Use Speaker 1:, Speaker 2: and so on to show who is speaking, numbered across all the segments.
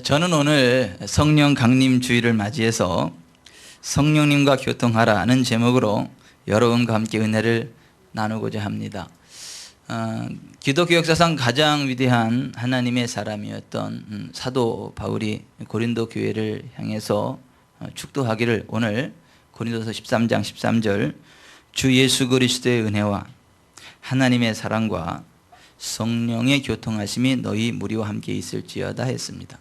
Speaker 1: 저는 오늘 성령 강림 주일을 맞이해서 성령님과 교통하라는 제목으로 여러분과 함께 은혜를 나누고자 합니다. 기독교 역사상 가장 위대한 하나님의 사람이었던 사도 바울이 고린도 교회를 향해서 축도하기를 오늘 고린도서 13장 13절 주 예수 그리스도의 은혜와 하나님의 사랑과 성령의 교통하심이 너희 무리와 함께 있을지어다 했습니다.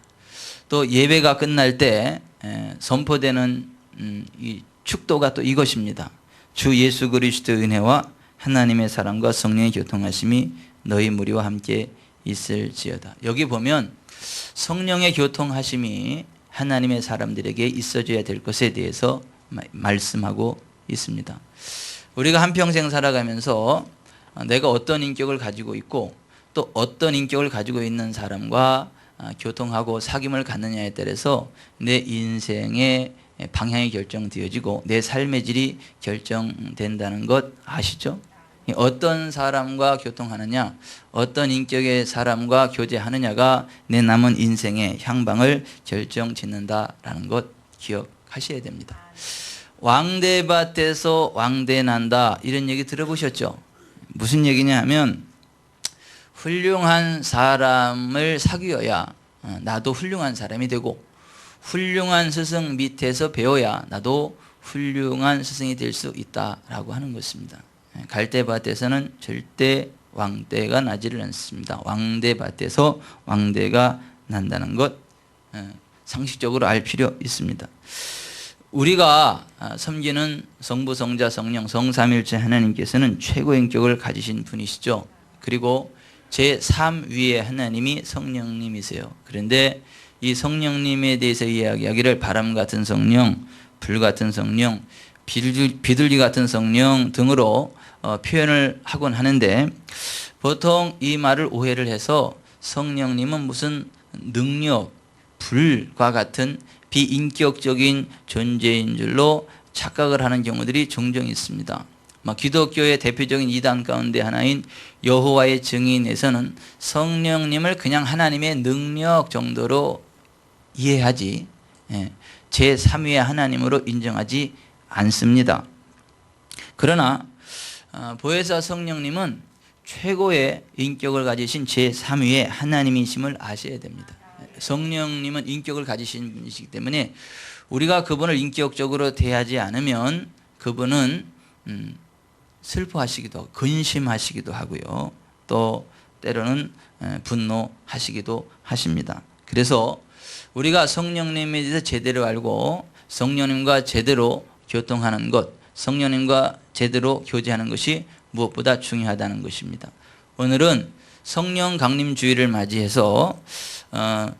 Speaker 1: 또 예배가 끝날 때 선포되는 이 축도가 또 이것입니다. 주 예수 그리스도의 은혜와 하나님의 사랑과 성령의 교통하심이 너희 무리와 함께 있을지어다. 여기 보면 성령의 교통하심이 하나님의 사람들에게 있어줘야 될 것에 대해서 말씀하고 있습니다. 우리가 한평생 살아가면서 내가 어떤 인격을 가지고 있고 또 어떤 인격을 가지고 있는 사람과 교통하고 사귐을 갖느냐에 따라서 내 인생의 방향이 결정되어지고 내 삶의 질이 결정된다는 것 아시죠? 어떤 사람과 교통하느냐, 어떤 인격의 사람과 교제하느냐가 내 남은 인생의 향방을 결정짓는다라는 것 기억하셔야 됩니다. 왕대밭에서 왕대 난다 이런 얘기 들어보셨죠? 무슨 얘기냐 하면 훌륭한 사람을 사귀어야 나도 훌륭한 사람이 되고 훌륭한 스승 밑에서 배워야 나도 훌륭한 스승이 될 수 있다라고 하는 것입니다. 갈대밭에서는 절대 왕대가 나지를 않습니다. 왕대밭에서 왕대가 난다는 것 상식적으로 알 필요 있습니다. 우리가 섬기는 성부, 성자, 성령, 성삼일체 하나님께서는 최고의 인격을 가지신 분이시죠. 그리고 제3위의 하나님이 성령님이세요. 그런데 이 성령님에 대해서 이야기하기를 바람 같은 성령, 불 같은 성령, 비둘기 같은 성령 등으로 표현을 하곤 하는데 보통 이 말을 오해를 해서 성령님은 무슨 능력, 불과 같은 비인격적인 존재인 줄로 착각을 하는 경우들이 종종 있습니다. 기독교의 대표적인 이단 가운데 하나인 여호와의 증인에서는 성령님을 그냥 하나님의 능력 정도로 이해하지 제3위의 하나님으로 인정하지 않습니다. 그러나 보혜사 성령님은 최고의 인격을 가지신 제3위의 하나님이심을 아셔야 됩니다. 성령님은 인격을 가지신 분이시기 때문에 우리가 그분을 인격적으로 대하지 않으면 그분은 슬퍼하시기도 하고 근심하시기도 하고요. 또 때로는 분노하시기도 하십니다. 그래서 우리가 성령님에 대해서 제대로 알고 성령님과 제대로 교통하는 것, 성령님과 제대로 교제하는 것이 무엇보다 중요하다는 것입니다. 오늘은 성령 강림 주일을 맞이해서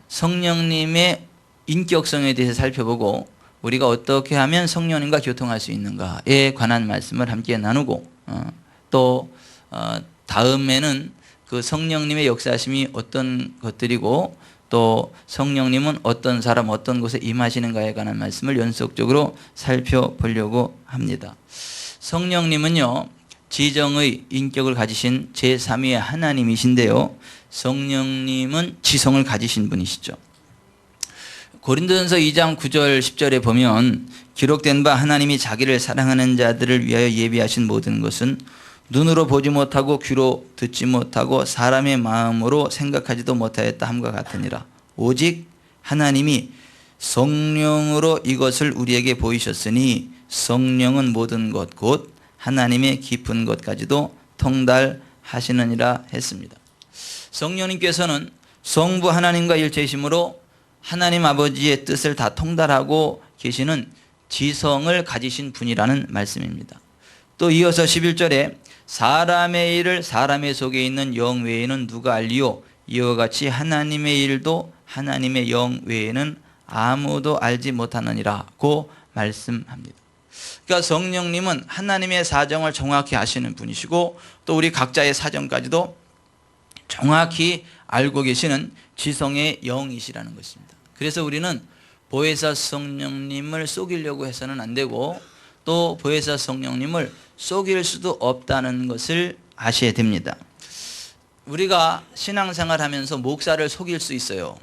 Speaker 1: 성령님의 인격성에 대해서 살펴보고 우리가 어떻게 하면 성령님과 교통할 수 있는가에 관한 말씀을 함께 나누고 또 다음에는 그 성령님의 역사하심이 어떤 것들이고 또 성령님은 어떤 사람 어떤 곳에 임하시는가에 관한 말씀을 연속적으로 살펴보려고 합니다. 성령님은요 지정의 인격을 가지신 제3위의 하나님이신데요 성령님은 지성을 가지신 분이시죠. 고린도전서 2장 9절 10절에 보면 기록된 바 하나님이 자기를 사랑하는 자들을 위하여 예비하신 모든 것은 눈으로 보지 못하고 귀로 듣지 못하고 사람의 마음으로 생각하지도 못하였다 함과 같으니라. 오직 하나님이 성령으로 이것을 우리에게 보이셨으니 성령은 모든 것 곧 하나님의 깊은 것까지도 통달하시느니라 했습니다. 성령님께서는 성부 하나님과 일체이심으로 하나님 아버지의 뜻을 다 통달하고 계시는 지성을 가지신 분이라는 말씀입니다. 또 이어서 11절에 사람의 일을 사람의 속에 있는 영 외에는 누가 알리요 이와 같이 하나님의 일도 하나님의 영 외에는 아무도 알지 못하느니라고 말씀합니다. 그러니까 성령님은 하나님의 사정을 정확히 아시는 분이시고 또 우리 각자의 사정까지도 정확히 알고 계시는 지성의 영이시라는 것입니다. 그래서 우리는 보혜사 성령님을 속이려고 해서는 안 되고 또 보혜사 성령님을 속일 수도 없다는 것을 아셔야 됩니다. 우리가 신앙생활 하면서 목사를 속일 수 있어요.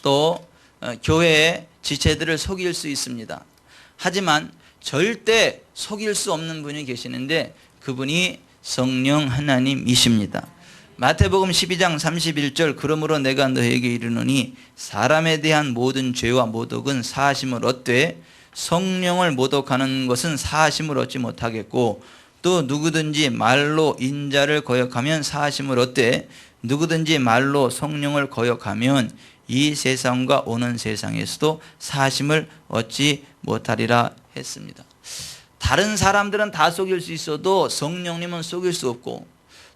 Speaker 1: 또 교회의 지체들을 속일 수 있습니다. 하지만 절대 속일 수 없는 분이 계시는데 그분이 성령 하나님이십니다. 마태복음 12장 31절 그러므로 내가 너에게 이르노니 사람에 대한 모든 죄와 모독은 사하심을 얻되 성령을 모독하는 것은 사하심을 얻지 못하겠고 또 누구든지 말로 인자를 거역하면 사하심을 얻되 누구든지 말로 성령을 거역하면 이 세상과 오는 세상에서도 사하심을 얻지 못하리라 했습니다. 다른 사람들은 다 속일 수 있어도 성령님은 속일 수 없고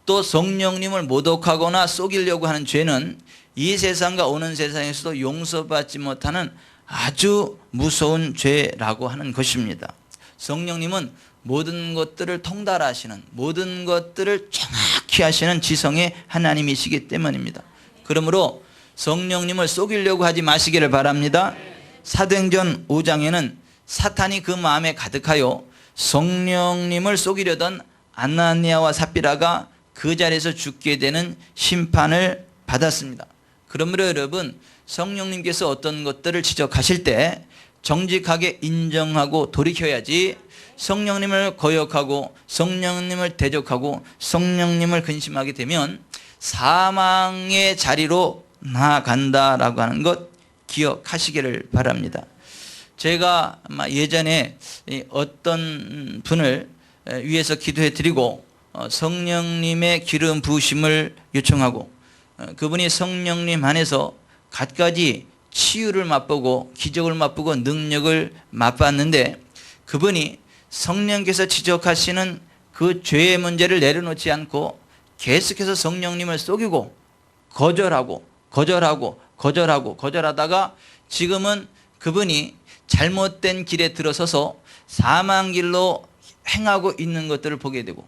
Speaker 1: 또 성령님을 모독하거나 속이려고 하는 죄는 이 세상과 오는 세상에서도 용서받지 못하는 아주 무서운 죄라고 하는 것입니다. 성령님은 모든 것들을 통달하시는, 모든 것들을 정확히 하시는 지성의 하나님이시기 때문입니다. 그러므로 성령님을 속이려고 하지 마시기를 바랍니다. 사도행전 5장에는 사탄이 그 마음에 가득하여 성령님을 속이려던 아나니아와 삽비라가 그 자리에서 죽게 되는 심판을 받았습니다. 그러므로 여러분, 성령님께서 어떤 것들을 지적하실 때 정직하게 인정하고 돌이켜야지 성령님을 거역하고 성령님을 대적하고 성령님을 근심하게 되면 사망의 자리로 나아간다라고 하는 것 기억하시기를 바랍니다. 제가 예전에 어떤 분을 위해서 기도해 드리고 성령님의 기름 부으심을 요청하고 그분이 성령님 안에서 갖가지 치유를 맛보고 기적을 맛보고 능력을 맛봤는데 그분이 성령께서 지적하시는 그 죄의 문제를 내려놓지 않고 계속해서 성령님을 속이고 거절하다가 지금은 그분이 잘못된 길에 들어서서 사망길로 행하고 있는 것들을 보게 되고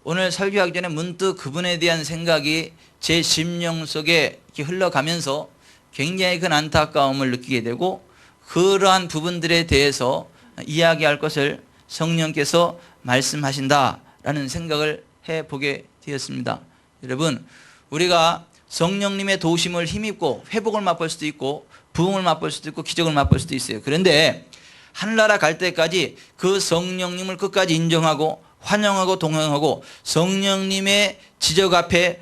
Speaker 1: 오늘 설교하기 전에 문득 그분에 대한 생각이 제 심령 속에 이렇게 흘러가면서 굉장히 큰 안타까움을 느끼게 되고 그러한 부분들에 대해서 이야기할 것을 성령께서 말씀하신다라는 생각을 해보게 되었습니다. 여러분, 우리가 성령님의 도우심을 힘입고 회복을 맛볼 수도 있고 부흥을 맛볼 수도 있고 기적을 맛볼 수도 있어요. 그런데 하늘나라 갈 때까지 그 성령님을 끝까지 인정하고 환영하고 동행하고 성령님의 지적 앞에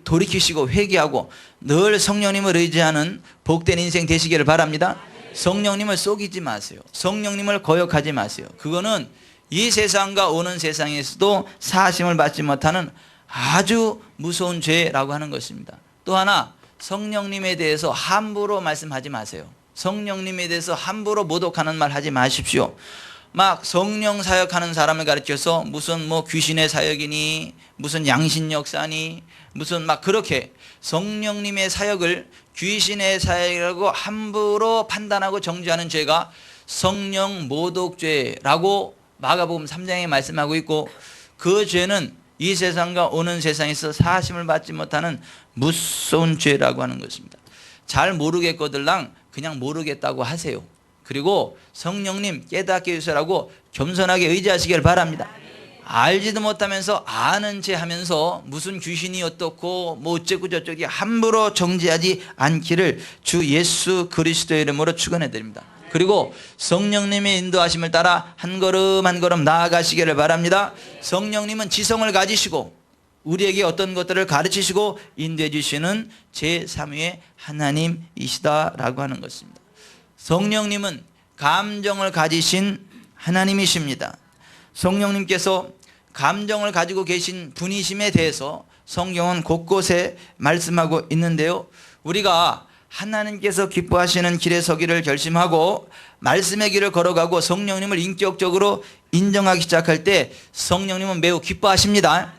Speaker 1: 돌이키시고 회개하고 늘 성령님을 의지하는 복된 인생 되시기를 바랍니다. 성령님을 속이지 마세요. 성령님을 거역하지 마세요. 그거는 이 세상과 오는 세상에서도 사하심을 받지 못하는 아주 무서운 죄라고 하는 것입니다. 또 하나, 성령님에 대해서 함부로 말씀하지 마세요. 성령님에 대해서 함부로 모독하는 말 하지 마십시오. 막 성령 사역하는 사람을 가르쳐서 무슨 귀신의 사역이니 무슨 양신 역사니 무슨 막 그렇게 성령님의 사역을 귀신의 사역이라고 함부로 판단하고 정죄하는 죄가 성령 모독죄라고 마가복음 3장에 말씀하고 있고 그 죄는 이 세상과 오는 세상에서 사하심을 받지 못하는 무서운 죄라고 하는 것입니다. 잘 모르겠거들랑 그냥 모르겠다고 하세요. 그리고 성령님 깨닫게 해주시라고 겸손하게 의지하시길 바랍니다. 알지도 못하면서 아는 체 하면서 무슨 귀신이 어떻고 어쩌고 저쩌고 함부로 정죄하지 않기를 주 예수 그리스도의 이름으로 축원해 드립니다. 그리고 성령님의 인도하심을 따라 한 걸음 한 걸음 나아가시기를 바랍니다. 성령님은 지성을 가지시고 우리에게 어떤 것들을 가르치시고 인도해 주시는 제3위의 하나님이시다라고 하는 것입니다. 성령님은 감정을 가지신 하나님이십니다. 성령님께서 감정을 가지고 계신 분이심에 대해서 성경은 곳곳에 말씀하고 있는데요. 우리가 하나님께서 기뻐하시는 길에 서기를 결심하고 말씀의 길을 걸어가고 성령님을 인격적으로 인정하기 시작할 때 성령님은 매우 기뻐하십니다.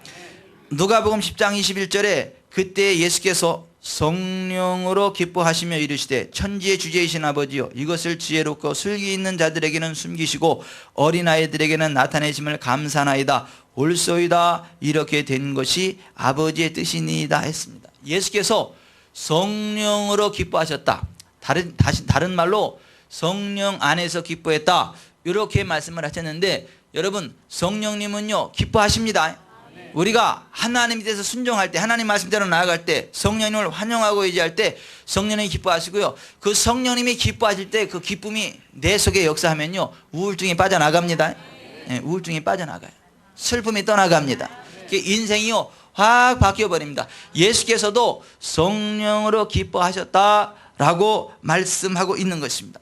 Speaker 1: 누가복음 10장 21절에 그때 예수께서 성령으로 기뻐하시며 이르시되 천지의 주제이신 아버지여 이것을 지혜롭고 슬기 있는 자들에게는 숨기시고 어린아이들에게는 나타내심을 감사나이다. 옳소이다. 이렇게 된 것이 아버지의 뜻이니이다 했습니다. 예수께서 성령으로 기뻐하셨다. 다른 말로 성령 안에서 기뻐했다. 이렇게 말씀을 하셨는데 여러분 성령님은요 기뻐하십니다. 우리가 하나님에 대해서 순종할 때, 하나님 말씀대로 나아갈 때, 성령님을 환영하고 의지할 때 성령님이 기뻐하시고요. 그 성령님이 기뻐하실 때 그 기쁨이 내 속에 역사하면요, 우울증이 빠져나갑니다. 네, 우울증이 빠져나가요. 슬픔이 떠나갑니다. 인생이요 확 바뀌어버립니다. 예수께서도 성령으로 기뻐하셨다라고 말씀하고 있는 것입니다.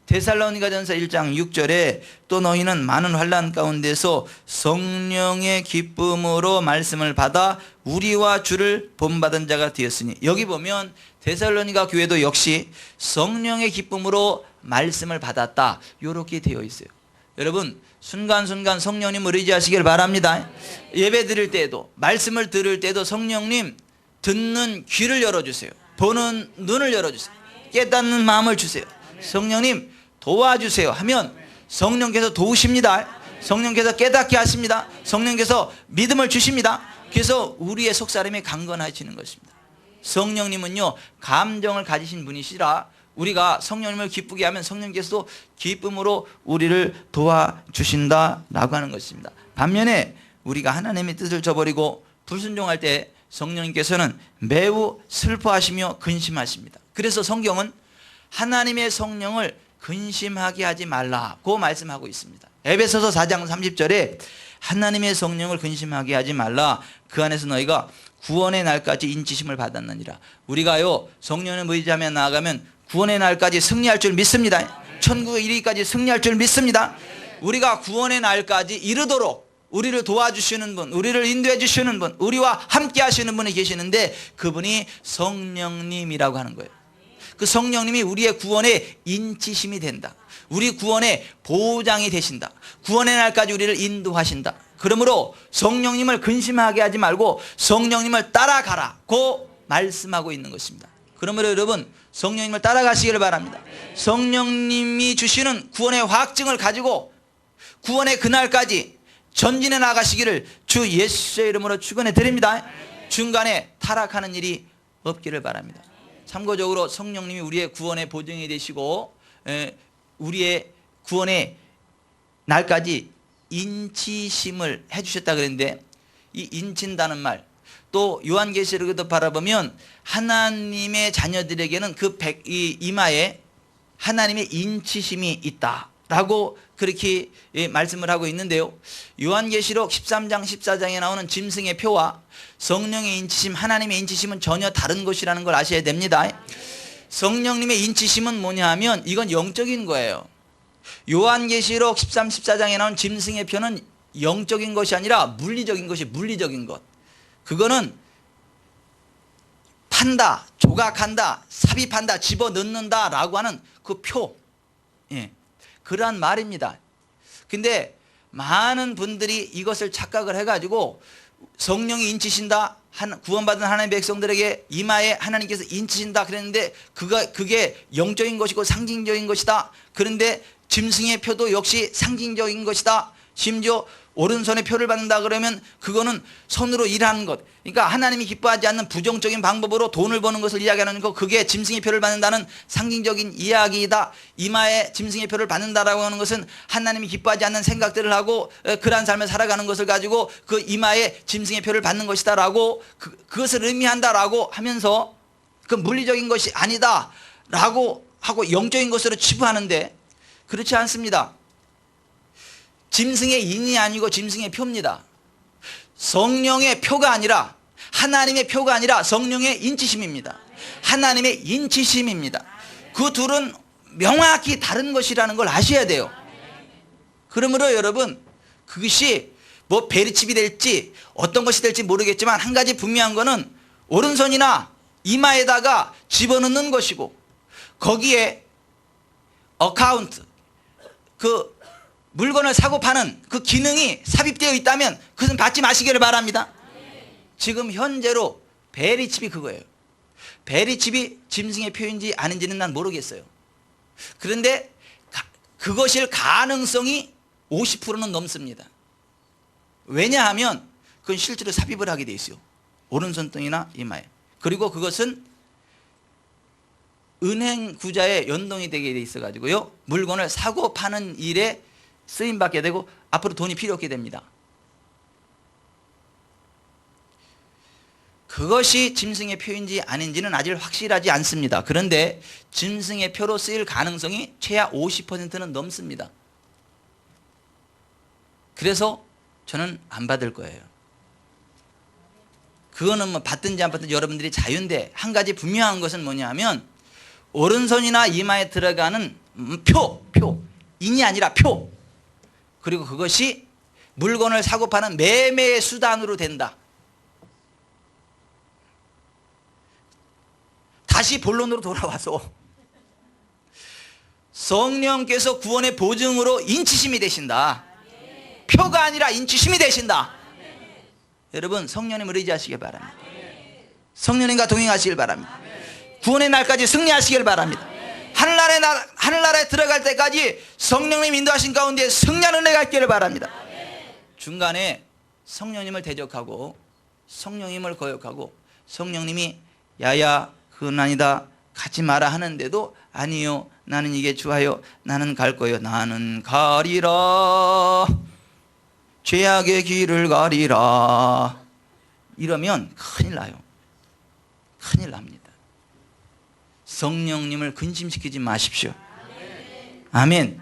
Speaker 1: 데살로니가전서 1장 6절에 또 너희는 많은 환난 가운데서 성령의 기쁨으로 말씀을 받아 우리와 주를 본받은 자가 되었으니, 여기 보면 데살로니가 교회도 역시 성령의 기쁨으로 말씀을 받았다 이렇게 되어 있어요. 여러분 순간순간 성령님을 의지하시길 바랍니다. 예배 드릴 때에도, 말씀을 들을 때도 성령님 듣는 귀를 열어주세요. 보는 눈을 열어주세요. 깨닫는 마음을 주세요. 성령님 도와주세요 하면 성령께서 도우십니다. 성령께서 깨닫게 하십니다. 성령께서 믿음을 주십니다. 그래서 우리의 속사람이 강건해지는 것입니다. 성령님은요 감정을 가지신 분이시라 우리가 성령님을 기쁘게 하면 성령께서도 기쁨으로 우리를 도와주신다라고 하는 것입니다. 반면에 우리가 하나님의 뜻을 저버리고 불순종할 때 성령님께서는 매우 슬퍼하시며 근심하십니다. 그래서 성경은 하나님의 성령을 근심하게 하지 말라고 말씀하고 있습니다. 에베소서 4장 30절에 하나님의 성령을 근심하게 하지 말라. 그 안에서 너희가 구원의 날까지 인치심을 받았느니라. 우리가요 성령을 의지하며 나아가면 구원의 날까지 승리할 줄 믿습니다. 천국에 이르기까지 승리할 줄 믿습니다. 우리가 구원의 날까지 이르도록 우리를 도와주시는 분, 우리를 인도해 주시는 분, 우리와 함께 하시는 분이 계시는데 그분이 성령님이라고 하는 거예요. 그 성령님이 우리의 구원의 인치심이 된다. 우리 구원의 보장이 되신다. 구원의 날까지 우리를 인도하신다. 그러므로 성령님을 근심하게 하지 말고 성령님을 따라가라고 말씀하고 있는 것입니다. 그러므로 여러분 성령님을 따라가시기를 바랍니다. 성령님이 주시는 구원의 확증을 가지고 구원의 그날까지 전진해 나가시기를 주 예수의 이름으로 축원해 드립니다. 중간에 타락하는 일이 없기를 바랍니다. 참고적으로 성령님이 우리의 구원의 보증이 되시고 우리의 구원의 날까지 인치심을 해주셨다 그랬는데, 이 인친다는 말, 또 요한계시록에도 바라보면 하나님의 자녀들에게는 그 이마에 하나님의 인치심이 있다라고 그렇게 말씀을 하고 있는데요. 요한계시록 13장 14장에 나오는 짐승의 표와 성령의 인치심, 하나님의 인치심은 전혀 다른 것이라는 걸 아셔야 됩니다. 성령님의 인치심은 뭐냐 하면 이건 영적인 거예요. 요한계시록 13, 14장에 나온 짐승의 표는 영적인 것이 아니라 물리적인 것이 물리적인 것. 그거는 판다, 조각한다, 삽입한다, 집어넣는다 라고 하는 그 표, 그러한 말입니다. 근데 많은 분들이 이것을 착각을 해가지고 성령이 인치신다, 구원받은 하나님의 백성들에게 이마에 하나님께서 인치신다 그랬는데 그게 영적인 것이고 상징적인 것이다. 그런데 짐승의 표도 역시 상징적인 것이다. 심지어 오른손에 표를 받는다 그러면 그거는 손으로 일하는 것, 그러니까 하나님이 기뻐하지 않는 부정적인 방법으로 돈을 버는 것을 이야기하는 거, 그게 짐승의 표를 받는다는 상징적인 이야기이다. 이마에 짐승의 표를 받는다라고 하는 것은 하나님이 기뻐하지 않는 생각들을 하고 그러한 삶을 살아가는 것을 가지고 그 이마에 짐승의 표를 받는 것이다 라고 그것을 의미한다라고 하면서 그 물리적인 것이 아니다 라고 하고 영적인 것으로 치부하는데, 그렇지 않습니다. 짐승의 인이 아니고 짐승의 표입니다. 성령의 표가 아니라, 하나님의 표가 아니라 성령의 인치심입니다. 하나님의 인치심입니다. 그 둘은 명확히 다른 것이라는 걸 아셔야 돼요. 그러므로 여러분 그것이 뭐 베리칩이 될지 어떤 것이 될지 모르겠지만 한 가지 분명한 거는 오른손이나 이마에다가 집어넣는 것이고 거기에 어카운트, 그 물건을 사고 파는 그 기능이 삽입되어 있다면 그것은 받지 마시기를 바랍니다. 지금 현재로 베리칩이 그거예요. 베리칩이 짐승의 표인지 아닌지는 난 모르겠어요. 그런데 그것일 가능성이 50%는 넘습니다. 왜냐하면 그건 실제로 삽입을 하게 돼 있어요. 오른손등이나 이마에. 그리고 그것은 은행 구자에 연동이 되게 돼 있어 가지고요, 물건을 사고 파는 일에 쓰임받게 되고 앞으로 돈이 필요 없게 됩니다. 그것이 짐승의 표인지 아닌지는 아직 확실하지 않습니다. 그런데 짐승의 표로 쓰일 가능성이 최하 50%는 넘습니다. 그래서 저는 안 받을 거예요. 그거는 뭐 받든지 안 받든지 여러분들이 자유인데, 한 가지 분명한 것은 뭐냐면 오른손이나 이마에 들어가는 표, 인이 아니라 표. 그리고 그것이 물건을 사고 파는 매매의 수단으로 된다. 다시 본론으로 돌아와서 성령께서 구원의 보증으로 인치심이 되신다. 표가 아니라 인치심이 되신다. 여러분, 성령님을 의지하시길 바랍니다. 성령님과 동행하시길 바랍니다. 구원의 날까지 승리하시길 바랍니다. 하늘나라에 들어갈 때까지 성령님 인도하신 가운데 승리하는 은혜가 있기를 바랍니다. 중간에 성령님을 대적하고 성령님을 거역하고 성령님이 야야 그건 아니다 가지 마라 하는데도 아니요 나는 이게 좋아요 나는 갈 거예요 나는 가리라 죄악의 길을 가리라 이러면 큰일 나요. 큰일 납니다. 성령님을 근심시키지 마십시오. 아멘.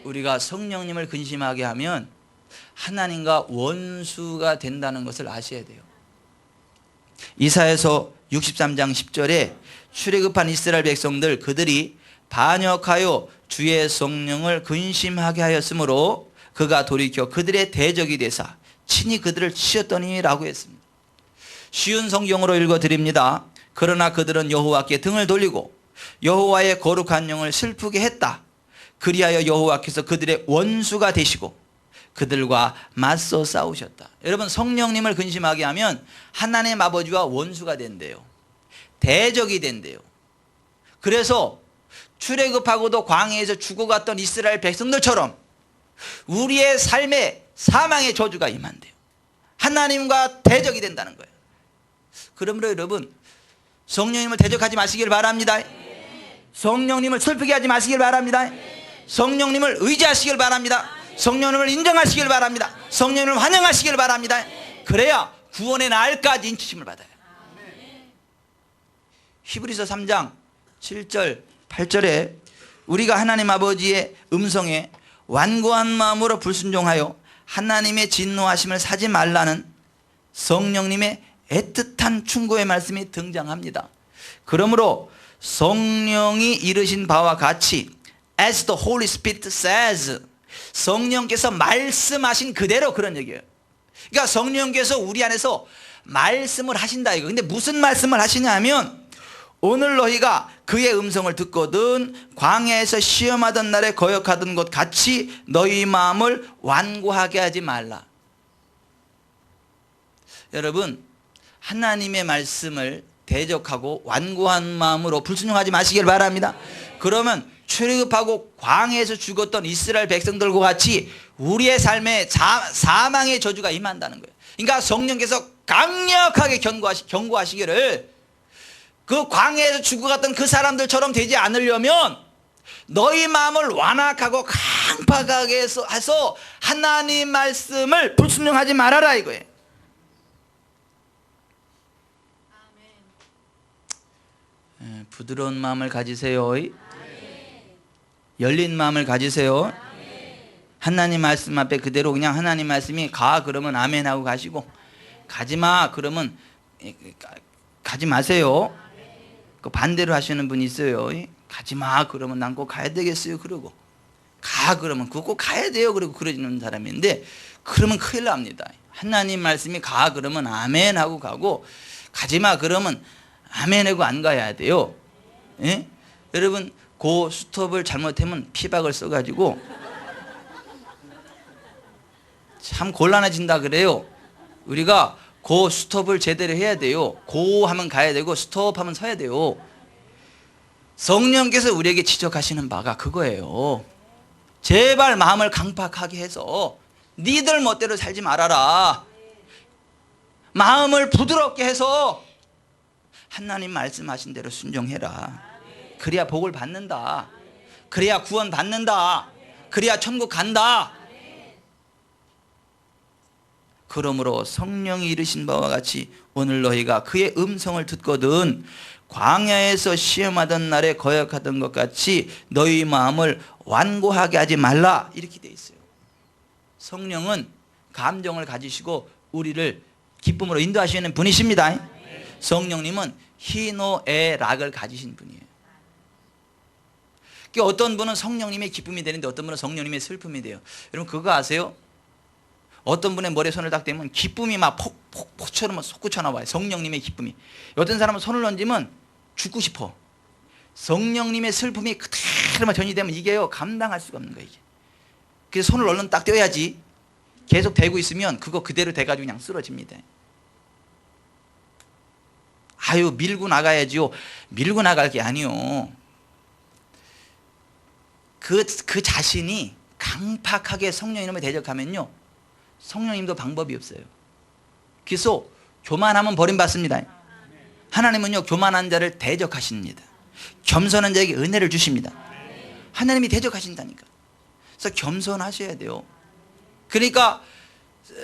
Speaker 1: 우리가 성령님을 근심하게 하면 하나님과 원수가 된다는 것을 아셔야 돼요. 이사야서 63장 10절에 출애굽한 이스라엘 백성들 그들이 반역하여 주의 성령을 근심하게 하였으므로 그가 돌이켜 그들의 대적이 되사 친히 그들을 치셨더니 라고 했습니다. 쉬운 성경으로 읽어드립니다. 그러나 그들은 여호와께 등을 돌리고 여호와의 거룩한 영을 슬프게 했다. 그리하여 여호와께서 그들의 원수가 되시고 그들과 맞서 싸우셨다. 여러분, 성령님을 근심하게 하면 하나님의 아버지와 원수가 된대요. 대적이 된대요. 그래서 출애굽하고도 광야에서 죽어갔던 이스라엘 백성들처럼 우리의 삶에 사망의 저주가 임한대요. 하나님과 대적이 된다는 거예요. 그러므로 여러분, 성령님을 대적하지 마시길 바랍니다. 성령님을 슬프게 하지 마시길 바랍니다. 성령님을 의지하시길 바랍니다. 성령님을 인정하시길 바랍니다. 성령님을 환영하시길 바랍니다. 그래야 구원의 날까지 인치심을 받아요. 히브리서 3장 7절 8절에 우리가 하나님 아버지의 음성에 완고한 마음으로 불순종하여 하나님의 진노하심을 사지 말라는 성령님의 애틋한 충고의 말씀이 등장합니다. 그러므로 성령이 이르신 바와 같이 As the Holy Spirit says, 성령께서 말씀하신 그대로 그런 얘기예요. 그러니까 성령께서 우리 안에서 말씀을 하신다 이거. 근데 무슨 말씀을 하시냐면 오늘 너희가 그의 음성을 듣거든 광야에서 시험하던 날에 거역하던 것 같이 너희 마음을 완고하게 하지 말라. 여러분, 하나님의 말씀을 대적하고 완고한 마음으로 불순종하지 마시길 바랍니다. 그러면 출애굽하고 광야에서 죽었던 이스라엘 백성들과 같이 우리의 삶에 사망의 저주가 임한다는 거예요. 그러니까 성령께서 강력하게 경고하시기를 그 광야에서 죽어갔던 그 사람들처럼 되지 않으려면 너희 마음을 완악하고 강팍하게 해서 하나님 말씀을 불순종하지 말아라 이거예요. 부드러운 마음을 가지세요. 열린 마음을 가지세요. 하나님 말씀 앞에 그대로 그냥 하나님 말씀이 가 그러면 아멘 하고 가시고 가지마 그러면 가지 마세요. 그 반대로 하시는 분이 있어요. 가지마 그러면 난 꼭 가야 되겠어요. 그러고 가 그러면 그거 꼭 가야 돼요. 그러고 그러지는 사람인데 그러면 큰일 납니다. 하나님 말씀이 가 그러면 아멘 하고 가고 가지마 그러면 아멘 하고 안 가야 돼요. 예? 여러분 고 스톱을 잘못하면 피박을 써가지고 참 곤란해진다 그래요. 우리가 고 스톱을 제대로 해야 돼요. 고 하면 가야 되고 스톱 하면 서야 돼요. 성령께서 우리에게 지적하시는 바가 그거예요. 제발 마음을 강팍하게 해서 니들 멋대로 살지 말아라. 마음을 부드럽게 해서 하나님 말씀하신 대로 순종해라. 그래야 복을 받는다. 그래야 구원 받는다. 그래야 천국 간다. 그러므로 성령이 이르신 바와 같이 오늘 너희가 그의 음성을 듣거든 광야에서 시험하던 날에 거역하던 것 같이 너희 마음을 완고하게 하지 말라 이렇게 돼 있어요. 성령은 감정을 가지시고 우리를 기쁨으로 인도하시는 분이십니다. 성령님은 희노애락을 가지신 분이에요. 그러니까 어떤 분은 성령님의 기쁨이 되는데 어떤 분은 성령님의 슬픔이 돼요. 여러분 그거 아세요? 어떤 분의 머리에 손을 딱 대면 기쁨이 막 폭처럼 솟구쳐 나와요. 성령님의 기쁨이. 어떤 사람은 손을 얹으면 죽고 싶어. 성령님의 슬픔이 그대로만 전이되면 이게요 감당할 수가 없는 거예요. 이게. 그래서 손을 얼른 딱 떼어야지. 계속 대고 있으면 그거 그대로 돼가지고 그냥 쓰러집니다. 아유 밀고 나가야지요. 밀고 나갈 게 아니요. 그 자신이 강팍하게 성령님을 대적하면요 성령님도 방법이 없어요. 그래서 교만하면 버림받습니다. 하나님은요 교만한 자를 대적하십니다. 겸손한 자에게 은혜를 주십니다. 하나님이 대적하신다니까. 그래서 겸손하셔야 돼요. 그러니까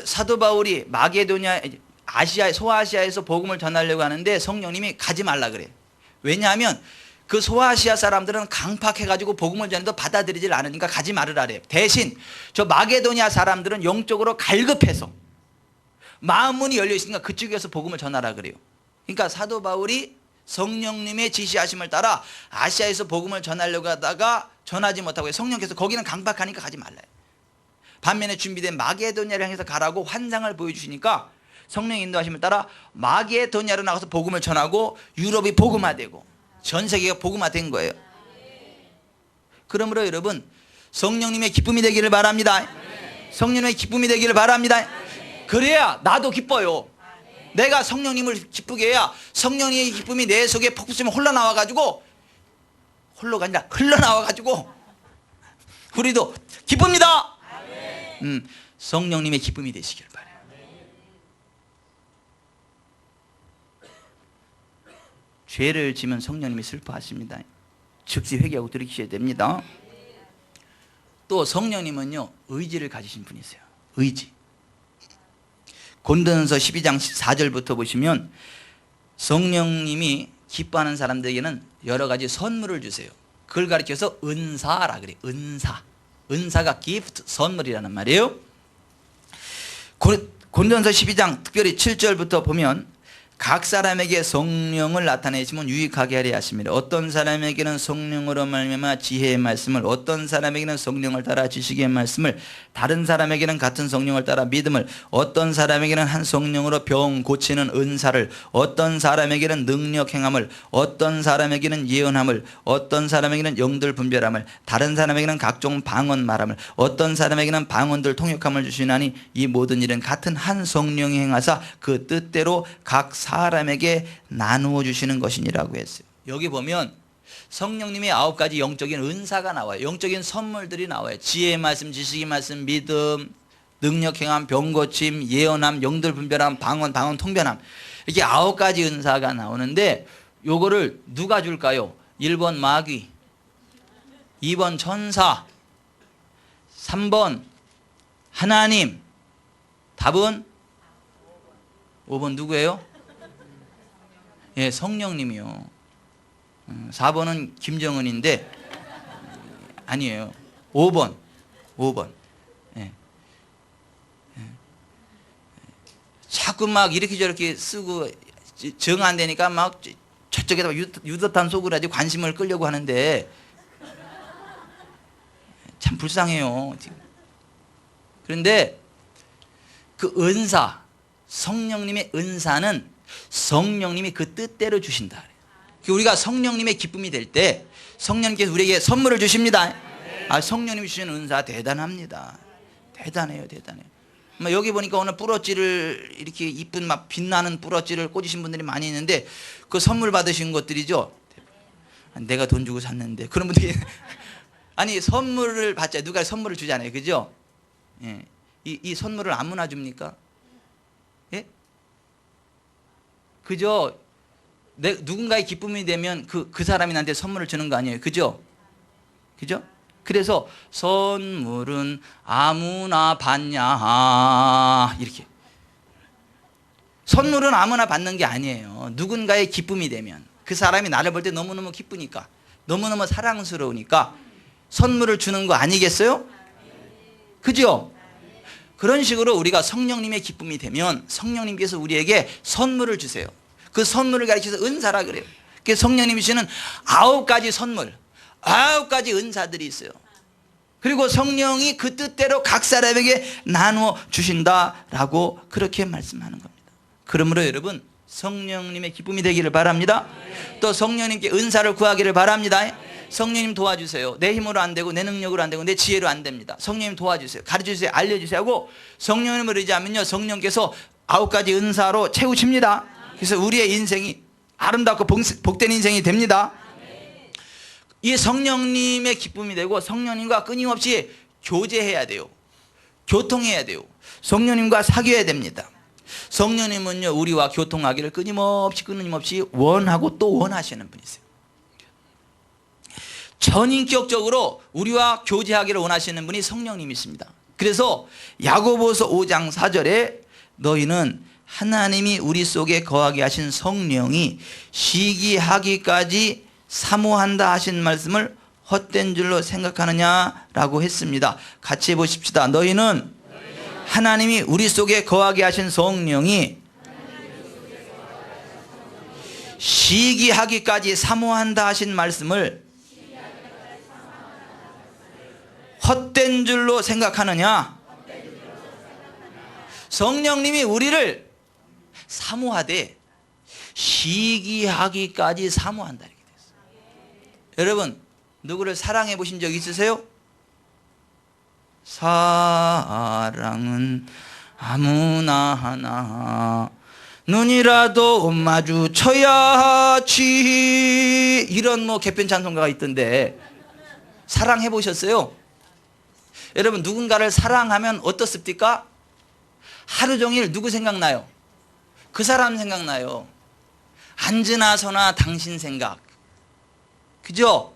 Speaker 1: 사도 바울이 마게도냐 소아시아에서 복음을 전하려고 하는데 성령님이 가지 말라 그래. 왜냐하면 그 소아시아 사람들은 강팍해가지고 복음을 전해도 받아들이질 않으니까 가지 말으라 그래요. 대신 저 마게도냐 사람들은 영적으로 갈급해서 마음문이 열려있으니까 그쪽에서 복음을 전하라 그래요. 그러니까 사도 바울이 성령님의 지시하심을 따라 아시아에서 복음을 전하려고 하다가 전하지 못하고 성령께서 거기는 강팍하니까 가지 말라요. 반면에 준비된 마게도냐를 향해서 가라고 환상을 보여주시니까 성령의 인도하심을 따라 마게도냐로 나가서 복음을 전하고 유럽이 복음화되고 전 세계가 복음화된 거예요. 그러므로 여러분 성령님의 기쁨이 되기를 바랍니다. 성령님의 기쁨이 되기를 바랍니다. 그래야 나도 기뻐요. 내가 성령님을 기쁘게 해야 성령님의 기쁨이 내 속에 폭풍처럼 흘러나와가지고 홀로가 아니라 흘러나와가지고 우리도 기쁩니다. 성령님의 기쁨이 되시길 바라요. 죄를 지면 성령님이 슬퍼하십니다. 즉시 회개하고 돌이키셔야 됩니다. 또 성령님은요 의지를 가지신 분이세요. 의지. 고린도전서 12장 4절부터 보시면 성령님이 기뻐하는 사람들에게는 여러 가지 선물을 주세요. 그걸 가리켜서 은사라 그래요. 은사가 gift, 선물이라는 말이에요. 고린도전서 12장 특별히 7절부터 보면 각 사람에게 성령을 나타내시면 유익하게 하려 하십니다. 어떤 사람에게는 성령으로 말미암아 지혜의 말씀을, 어떤 사람에게는 성령을 따라 지식의 말씀을, 다른 사람에게는 같은 성령을 따라 믿음을, 어떤 사람에게는 한 성령으로 병 고치는 은사를, 어떤 사람에게는 능력 행함을, 어떤 사람에게는 예언함을, 어떤 사람에게는 영들 분별함을, 다른 사람에게는 각종 방언 말함을, 어떤 사람에게는 방언들 통역함을 주시나니 이 모든 일은 같은 한 성령이 행하사 그 뜻대로 각 사람에게 나누어 주시는 것이니라고 했어요. 여기 보면 성령님의 9가지 영적인 은사가 나와요. 영적인 선물들이 나와요. 지혜의 말씀, 지식의 말씀, 믿음, 능력 행함, 병 고침, 예언함, 영들 분별함, 방언 통변함, 이렇게 9가지 은사가 나오는데 요거를 누가 줄까요? 1번 마귀, 2번 천사, 3번 하나님, 답은 5번 누구예요? 예, 성령님이요. 4번은 김정은인데 아니에요. 5번. 예. 자꾸 막 이렇게 저렇게 쓰고 정 안 되니까 막 저쪽에다가 유도탄 속을 하지 관심을 끌려고 하는데 참 불쌍해요. 그런데 그 은사, 성령님의 은사는 성령님이 그 뜻대로 주신다. 우리가 성령님의 기쁨이 될 때 성령님께서 우리에게 선물을 주십니다. 성령님이 주시는 은사 대단합니다. 대단해요. 여기 보니까 오늘 뿌러지를 이렇게 이쁜 막 빛나는 뿌러지를 꽂으신 분들이 많이 있는데 그 선물 받으신 것들이죠. 내가 돈 주고 샀는데 그런 분들이 아니 선물을 받자 누가 선물을 주잖아요. 그죠? 예. 이 선물을 아무나 줍니까? 예? 그죠? 누군가의 기쁨이 되면 그 사람이 나한테 선물을 주는 거 아니에요. 그죠? 그래서 선물은 아무나 받냐 이렇게 선물은 아무나 받는 게 아니에요. 누군가의 기쁨이 되면, 그 사람이 나를 볼 때 너무너무 기쁘니까, 너무너무 사랑스러우니까 선물을 주는 거 아니겠어요? 그죠? 그런 식으로 우리가 성령님의 기쁨이 되면 성령님께서 우리에게 선물을 주세요. 그 선물을 가리켜서 은사라 그래요. 그 성령님이 주시는 9가지 선물, 9가지 은사들이 있어요. 그리고 성령이 그 뜻대로 각 사람에게 나누어 주신다라고 그렇게 말씀하는 겁니다. 그러므로 여러분, 성령님의 기쁨이 되기를 바랍니다. 또 성령님께 은사를 구하기를 바랍니다. 성령님 도와주세요. 내 힘으로 안 되고 내 능력으로 안 되고 내 지혜로 안 됩니다. 성령님 도와주세요. 가르쳐주세요. 알려주세요 하고 성령님을 의지하면요, 성령께서 9가지 은사로 채우십니다. 그래서 우리의 인생이 아름답고 복된 인생이 됩니다. 이 성령님의 기쁨이 되고 성령님과 끊임없이 교제해야 돼요. 교통해야 돼요. 성령님과 사귀어야 됩니다. 성령님은요, 우리와 교통하기를 끊임없이 원하고 또 원하시는 분이세요. 전인격적으로 우리와 교제하기를 원하시는 분이 성령님이십니다. 그래서 야고보서 5장 4절에 너희는 하나님이 우리 속에 거하게 하신 성령이 시기하기까지 사모한다 하신 말씀을 헛된 줄로 생각하느냐라고 했습니다. 같이 해보십시다. 너희는 하나님이 우리 속에 거하게 하신 성령이 시기하기까지 사모한다 하신 말씀을 헛된 줄로 생각하느냐? 성령님이 우리를 사모하되 시기하기까지 사모한다 이렇게 됐어요. 여러분, 누구를 사랑해 보신 적 있으세요? 사랑은 아무나 하나 눈이라도 마주쳐야지, 이런 개편 찬송가가 있던데 사랑해 보셨어요? 여러분, 누군가를 사랑하면 어떻습니까? 하루 종일 누구 생각나요? 그 사람 생각나요. 앉으나 서나 당신 생각. 그죠?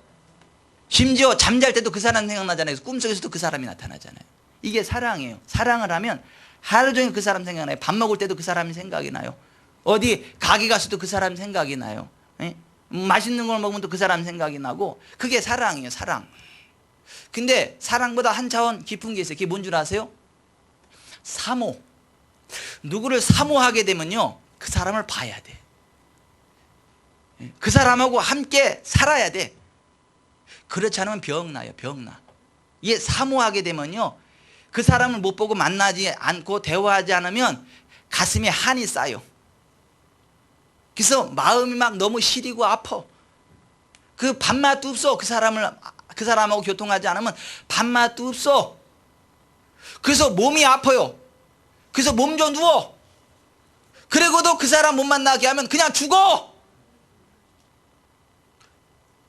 Speaker 1: 심지어 잠잘 때도 그 사람 생각나잖아요. 꿈속에서도 그 사람이 나타나잖아요. 이게 사랑이에요. 사랑을 하면 하루 종일 그 사람 생각나요. 밥 먹을 때도 그 사람이 생각이 나요. 어디 가게 갔을 그 사람 생각이 나요. 예? 맛있는 걸 먹으면 또 그 사람 생각이 나고, 그게 사랑이에요. 사랑. 근데 사랑보다 한 차원 깊은 게 있어요. 그게 뭔 줄 아세요? 사모. 누구를 사모하게 되면요, 그 사람을 봐야 돼. 그 사람하고 함께 살아야 돼. 그렇지 않으면 병나요. 병나. 이게 사모하게 되면요, 그 사람을 못 보고 만나지 않고 대화하지 않으면 가슴에 한이 쌓여. 그래서 마음이 막 너무 시리고 아파. 그 밥맛도 없어. 그 사람하고 교통하지 않으면 밥맛도 없어. 그래서 몸이 아파요. 그래서 몸 좀 누워. 그리고도 그 사람 못 만나게 하면 그냥 죽어.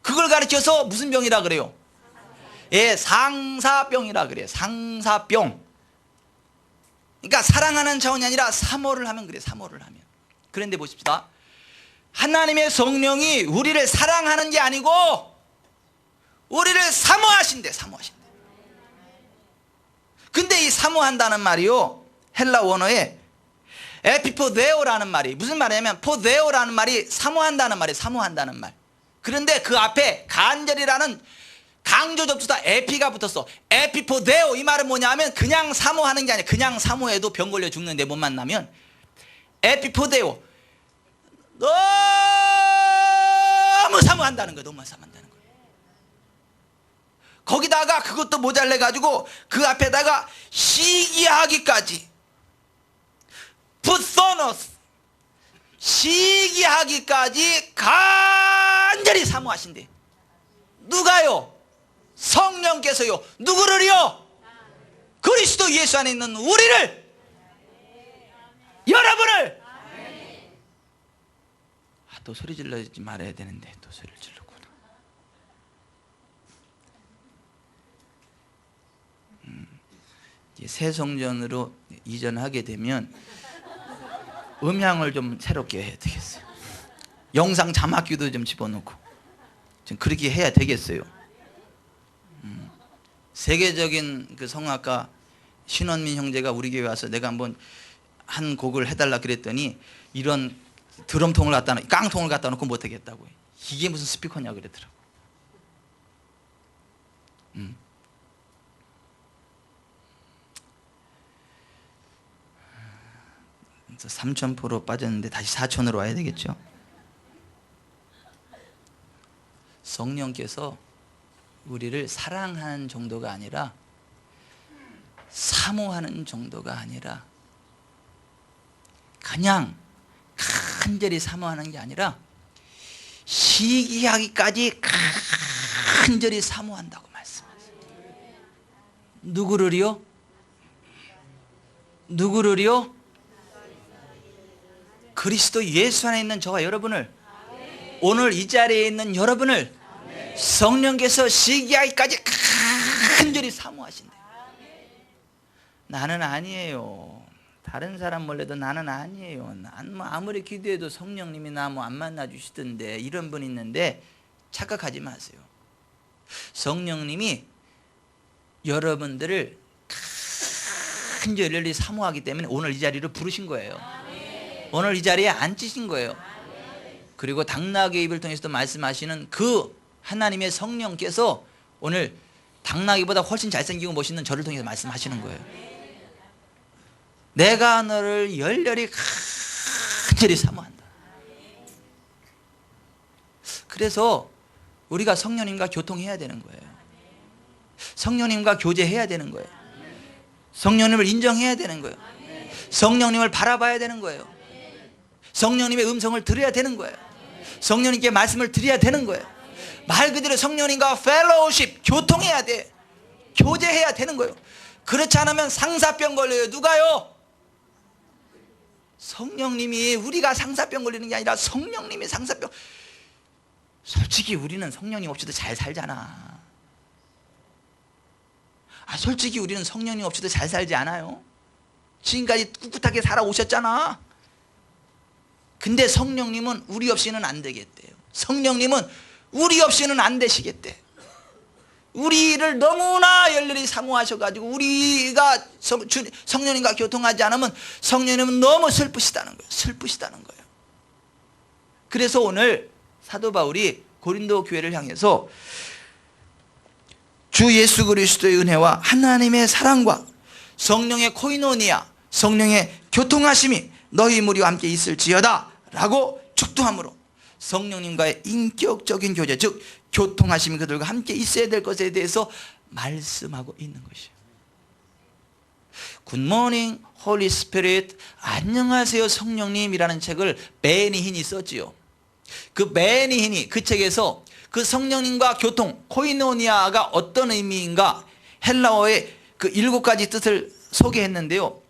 Speaker 1: 그걸 가르쳐서 무슨 병이라 그래요? 예, 상사병이라 그래요. 상사병. 그러니까 사랑하는 차원이 아니라 사모를 하면 그래요. 사모를 하면. 그런데 보십시다. 하나님의 성령이 우리를 사랑하는 게 아니고 우리를 사모하신대. 사모하신대. 근데 이 사모한다는 말이요, 헬라 원어에 에피포데오라는 말이 무슨 말이냐면, 포데오라는 말이 사모한다는 말이에요. 사모한다는 말. 그런데 그 앞에 간절이라는 강조 접수사 에피가 붙었어. 에피포데오. 이 말은 뭐냐면 그냥 사모하는 게 아니야. 그냥 사모해도 병 걸려 죽는데 못 만나면 에피포데오. 너무 사모한다는 거야. 너무 사모한다는 거야. 거기다가 그것도 모자래 가지고 그 앞에다가 시기하기까지, 푸소노스, 시기하기까지 간절히 사모하신대. 누가요? 성령께서요. 누구를요? 그리스도 예수 안에 있는 우리를, 여러분을. 또 소리 질러지 말아야 되는데 또 소리를 질렀구나. 새 성전으로 이전하게 되면 음향을 좀 새롭게 해야 되겠어요. 영상 자막기도 좀 집어넣고 좀 그렇게 해야 되겠어요. 세계적인 그 성악가 신원민 형제가 우리 교회 와서 내가 한번 한 곡을 해달라 그랬더니 이런 드럼통을 갖다 놓고 깡통을 갖다 놓고 못하겠다고. 이게 무슨 스피커냐 그러더라고. 3,000% 빠졌는데 다시 4,000으로 와야 되겠죠. 성령께서 우리를 사랑하는 정도가 아니라 사모하는 정도가 아니라 그냥 간절히 사모하는 게 아니라 시기하기까지 간절히 사모한다고 말씀하세요. 누구를요? 누구를요? 그리스도 예수 안에 있는 저와 여러분을, 오늘 이 자리에 있는 여러분을 성령께서 시기하기까지 간절히 사모하신대요. 나는 아니에요. 다른 사람 몰라도 나는 아니에요. 난 아무리 기도해도 성령님이 나 안 만나 주시던데, 이런 분 있는데 착각하지 마세요. 성령님이 여러분들을 간절히 사모하기 때문에 오늘 이 자리로 부르신 거예요. 오늘 이 자리에 앉히신 거예요. 그리고 당나귀 입을 통해서도 말씀하시는 그 하나님의 성령께서 오늘 당나귀보다 훨씬 잘생기고 멋있는 저를 통해서 말씀하시는 거예요. 내가 너를 열렬히 간절히 사모한다. 그래서 우리가 성령님과 교통해야 되는 거예요. 성령님과 교제해야 되는 거예요. 성령님을 인정해야 되는 거예요. 성령님을 바라봐야 되는 거예요. 성령님의 음성을 들어야 되는 거예요. 성령님께 말씀을 드려야 되는 거예요. 말 그대로 성령님과 펠로우십, 교통해야 돼. 교제해야 되는 거예요. 그렇지 않으면 상사병 걸려요. 누가요? 성령님이. 우리가 상사병 걸리는 게 아니라 성령님이 상사병. 솔직히 우리는 성령님 없이도 잘 살잖아. 솔직히 우리는 성령님 없이도 잘 살지 않아요? 지금까지 꿋꿋하게 살아오셨잖아. 근데 성령님은 우리 없이는 안 되겠대요. 성령님은 우리 없이는 안 되시겠대. 우리를 너무나 열렬히 사모하셔가지고 우리가 성령님과 교통하지 않으면 성령님은 너무 슬프시다는 거예요. 슬프시다는 거예요. 그래서 오늘 사도 바울이 고린도 교회를 향해서 주 예수 그리스도의 은혜와 하나님의 사랑과 성령의 코이노니아, 성령의 교통하심이 너희 무리와 함께 있을지어다 라고 축도함으로 성령님과의 인격적인 교제, 즉 교통하심이 그들과 함께 있어야 될 것에 대해서 말씀하고 있는 것이에요. 굿모닝 홀리 스피릿, 안녕하세요 성령님이라는 책을 베니힌이 썼지요. 그 베니힌이 그 책에서 그 성령님과 교통, 코이노니아가 어떤 의미인가 헬라어의 그 7가지 뜻을 소개했는데요.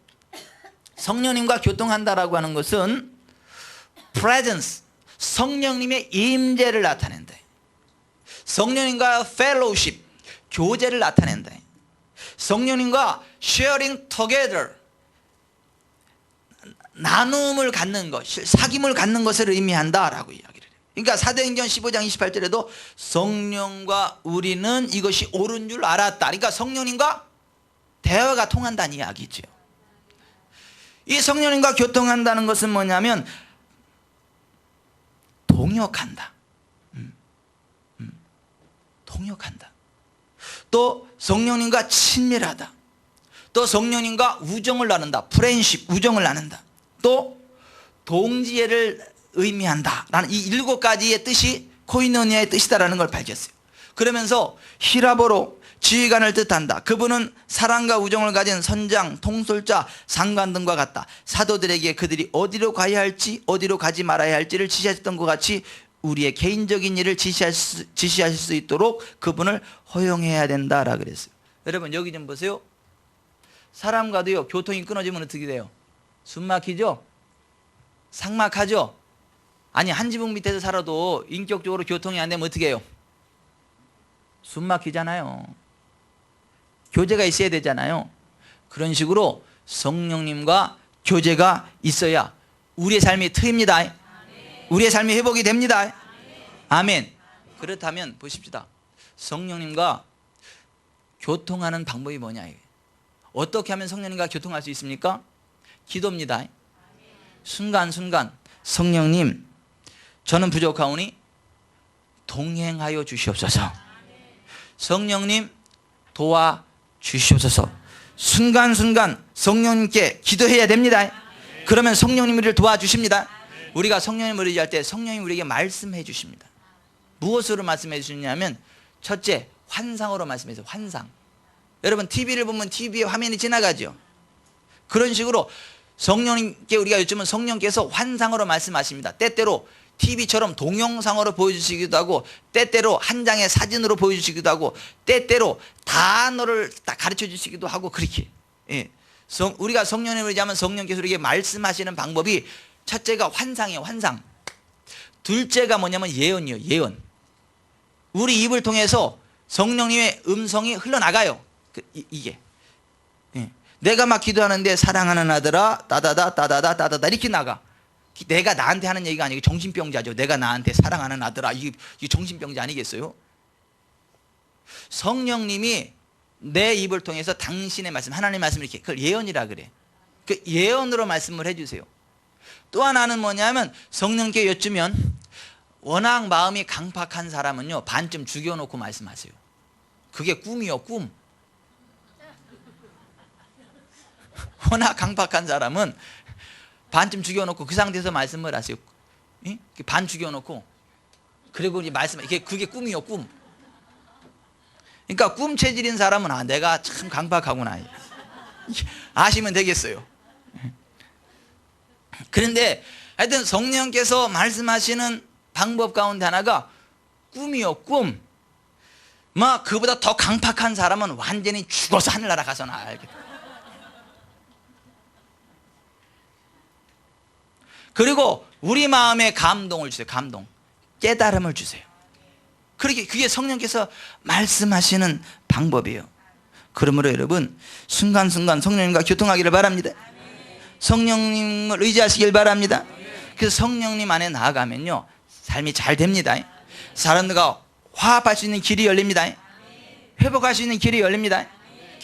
Speaker 1: 성령님과 교통한다라고 하는 것은 presence, 성령님의 임재를 나타낸다. 성령님과 fellowship, 교제를 나타낸다. 성령님과 sharing together, 나눔을 갖는 것, 사귐을 갖는 것을 의미한다라고 이야기를 해요. 그러니까 사도행전 15장 28절에도 성령과 우리는 이것이 옳은 줄 알았다. 그러니까 성령님과 대화가 통한다는 이야기죠. 이 성령님과 교통한다는 것은 뭐냐면 동역한다. 동역한다. 또 성령님과 친밀하다. 또 성령님과 우정을 나눈다. 프렌십, 우정을 나눈다. 또 동지애를 의미한다 라는 이 7가지의 뜻이 코이노니아의 뜻이다라는 걸 밝혔어요. 그러면서 히라보로 지휘관을 뜻한다. 그분은 사랑과 우정을 가진 선장, 통솔자, 상관 등과 같다. 사도들에게 그들이 어디로 가야 할지 어디로 가지 말아야 할지를 지시하셨던 것 같이 우리의 개인적인 일을 지시하실 수 있도록 그분을 허용해야 된다라 그랬어요. 여러분 여기 좀 보세요. 사람과도요 교통이 끊어지면 어떻게 돼요? 숨 막히죠? 삭막하죠? 아니 한 지붕 밑에서 살아도 인격적으로 교통이 안 되면 어떻게 해요? 숨 막히잖아요. 교제가 있어야 되잖아요. 그런 식으로 성령님과 교제가 있어야 우리의 삶이 트입니다. 우리의 삶이 회복이 됩니다. 아멘. 그렇다면 보십시다. 성령님과 교통하는 방법이 뭐냐? 어떻게 하면 성령님과 교통할 수 있습니까? 기도입니다. 순간순간 성령님 저는 부족하오니 동행하여 주시옵소서. 성령님 도와주시옵소서. 순간순간 성령님께 기도해야 됩니다. 그러면 성령님이 우리를 도와주십니다. 우리가 성령님을 의지할 때 성령님이 우리에게 말씀해 주십니다. 무엇으로 말씀해 주시냐면 첫째, 환상으로 말씀해 주세요. 환상. 여러분 TV를 보면 TV에 화면이 지나가죠. 그런 식으로 성령님께 우리가 요즘은 성령께서 환상으로 말씀하십니다. 때때로 TV처럼 동영상으로 보여주시기도 하고, 때때로 한 장의 사진으로 보여주시기도 하고, 때때로 단어를 딱 가르쳐 주시기도 하고, 그렇게. 예. 우리가 성령님을 의지하면 성령께서 우리에게 말씀하시는 방법이 첫째가 환상이에요. 환상. 둘째가 뭐냐면 예언이에요. 예언. 우리 입을 통해서 성령님의 음성이 흘러나가요. 이게. 예. 내가 막 기도하는데 사랑하는 아들아 따다다 따다다 따다다 이렇게 나가. 내가 나한테 하는 얘기가 아니고 정신병자죠. 내가 나한테 사랑하는 아들아, 이게 정신병자 아니겠어요? 성령님이 내 입을 통해서 당신의 말씀, 하나님의 말씀을 이렇게, 그걸 예언이라 그래. 그 예언으로 말씀을 해주세요. 또 하나는 뭐냐면 성령께 여쭈면, 워낙 마음이 강팍한 사람은요 반쯤 죽여놓고 말씀하세요. 그게 꿈이요, 꿈. 워낙 강팍한 사람은 반쯤 죽여놓고 그 상태에서 말씀을 하세요. 예? 반 죽여놓고 그리고 이제 말씀, 그게 꿈이요, 꿈. 그러니까 꿈 체질인 사람은 내가 참 강박하구나 아시면 되겠어요. 그런데 하여튼 성령께서 말씀하시는 방법 가운데 하나가 꿈이요, 꿈. 막 그보다 더 강팍한 사람은 완전히 죽어서 하늘나라 가서나 알겠다. 그리고 우리 마음에 감동을 주세요. 감동. 깨달음을 주세요. 그게 성령께서 말씀하시는 방법이에요. 그러므로 여러분 순간순간 성령님과 교통하기를 바랍니다. 성령님을 의지하시길 바랍니다. 그래서 성령님 안에 나아가면요 삶이 잘 됩니다. 사람들과 화합할 수 있는 길이 열립니다. 회복할 수 있는 길이 열립니다.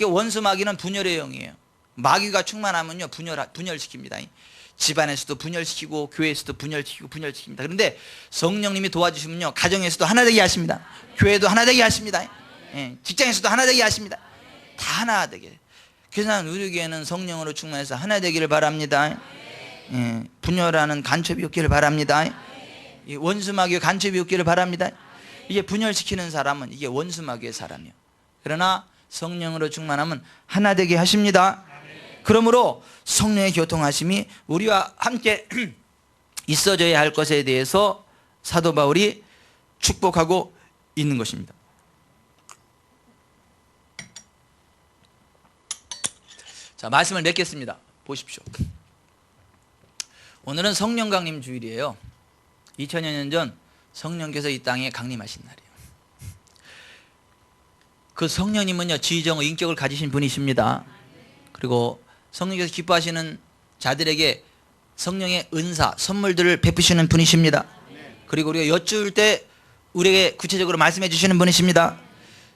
Speaker 1: 원수 마귀는 분열의 영이에요. 마귀가 충만하면요 분열시킵니다. 집안에서도 분열시키고 교회에서도 분열시킵니다. 그런데 성령님이 도와주시면요 가정에서도 하나 되게 하십니다. 교회도 하나 되게 하십니다. 예, 직장에서도 하나 되게 하십니다. 다 하나 되게. 그래서 우리 교회는 성령으로 충만해서 하나 되기를 바랍니다. 예, 분열하는 간첩이 없기를 바랍니다. 원수마귀의 간첩이 없기를 바랍니다. 이게 분열시키는 사람은 이게 원수마귀의 사람이에요. 그러나 성령으로 충만하면 하나 되게 하십니다. 그러므로 성령의 교통하심이 우리와 함께 있어져야 할 것에 대해서 사도 바울이 축복하고 있는 것입니다. 자, 말씀을 맺겠습니다. 보십시오. 오늘은 성령 강림 주일이에요. 2000여 년 전 성령께서 이 땅에 강림하신 날이에요. 그 성령님은요 지정의 인격을 가지신 분이십니다. 그리고 성령께서 기뻐하시는 자들에게 성령의 은사, 선물들을 베푸시는 분이십니다. 그리고 우리가 여쭈을 때 우리에게 구체적으로 말씀해 주시는 분이십니다.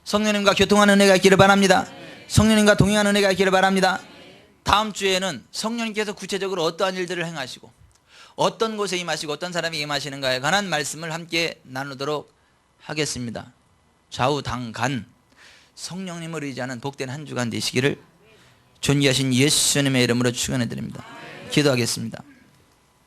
Speaker 1: 성령님과 교통하는 은혜가 있기를 바랍니다. 성령님과 동행하는 은혜가 있기를 바랍니다. 다음 주에는 성령님께서 구체적으로 어떠한 일들을 행하시고 어떤 곳에 임하시고 어떤 사람이 임하시는가에 관한 말씀을 함께 나누도록 하겠습니다. 좌우당간 성령님을 의지하는 복된 한 주간 되시기를 존귀하신 예수님의 이름으로 축원해 드립니다. 기도하겠습니다.